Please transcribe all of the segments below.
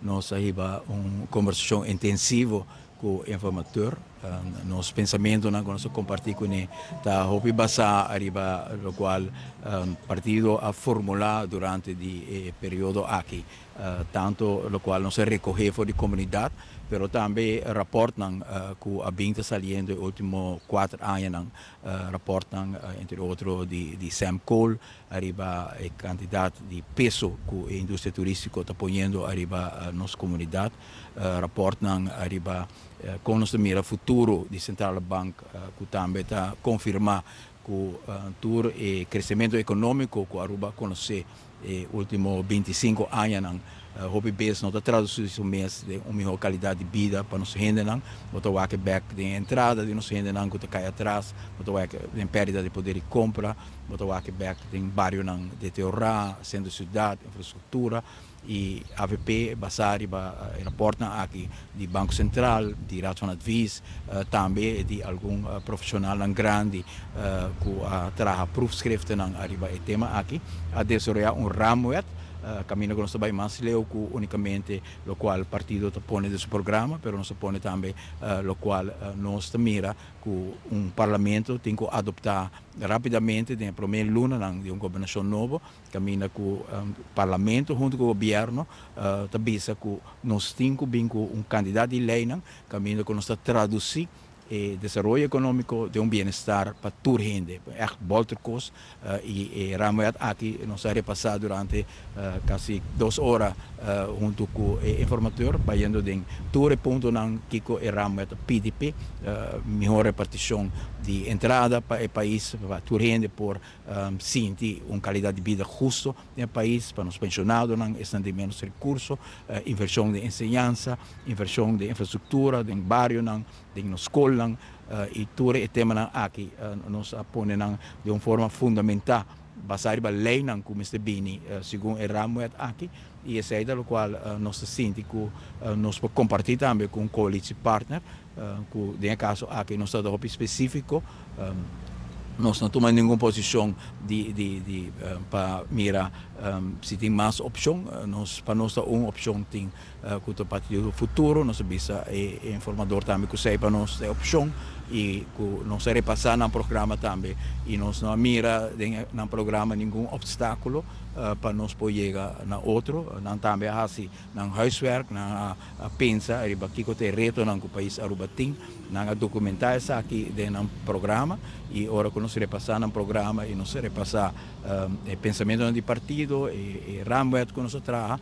nós arriba conversação intensiva com o informator. Nos pensamentos que nós compartilhamos com ele, está hobby basa arriba lo qual partido a formular durante o período aqui, tanto lo qual nós recoge for de comunidade, pero também reportam que a vinda saliendo nos últimos 4 anos, reportam entre outros de Sam Cole, arriba a quantidade de peso que a indústria turística está ponendo arriba a nossa comunidade, reportam arriba com nossa mira futuro de Central Bank, que também está confirmar que o crescimento econômico que Aruba conhece nos últimos 25 anos, hobby base não está traduzido isso mês de uma melhor qualidade de vida para nossa gente, botar o back de entrada de nossa gente que está cai atrás, botar o em perda de poder de compra, botar o back de bairro de deteriorar, centro de cidade, infraestrutura. E AVP basari reporta aqui de Banco Central, de Raad Advies, também de algum profissional grande que traga proefschriften arriba o tema aqui, a desenvolver raamwet. Caminho que nós também mais leu que unicamente o qual o partido põe desse programa, mas nós põe também o qual nós mira que parlamento tem que adoptar rapidamente na primeira luna de governação novo, caminho que o parlamento junto com o governo visa que nós temos candidato de lei, caminho que nós traduzir e desenvolvimento econômico de bem-estar para toda a gente. Echt bolterkost e raamwet aqui nós repassado durante quase 2 horas junto com o informator, bayando de todo ponto que o raamwet PDP, melhor repartição de entrada para o país, para toda a gente por sentir uma qualidade de vida justa no país, para os pensionados, estão de menos recursos, inversão de ensinança, inversão de infraestrutura, de barrio, de escola, e todo o tema aqui nos põe de uma forma fundamental, baseado na lei como está bem, segundo o raamwet aqui, e essa é da qual nós sentimos que nós podemos compartilhar também com um coalition partner, que no caso aqui nós estamos específico. Nós não tomamos nenhuma posição para mirar se tem mais opção. Para nós, uma opção tem que o Partido Futuro, nós visa o informador também que sei para nós a opção e que nós repassar no programa também e nós não mira no programa nenhum obstáculo para nós poder chegar na outro, não também assim, no huiswerk, na pensa, arriba aqui que tem reto no país Aruba tem, na documentar isso aqui no programa e agora que nós repassar no programa e nós repassar o pensamento do partido e raamwet que nós traz,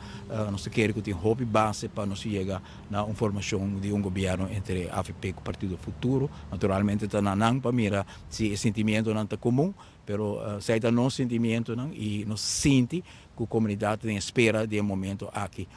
nós queremos que tenha hobby base para nós chegar na formação de governo entre a AFP e o Partido Futuro. Naturalmente está na para mirar se o sentimento não está comum, mas sai da nosso sentimento e nós sente que a comunidade tem espera de um momento aqui.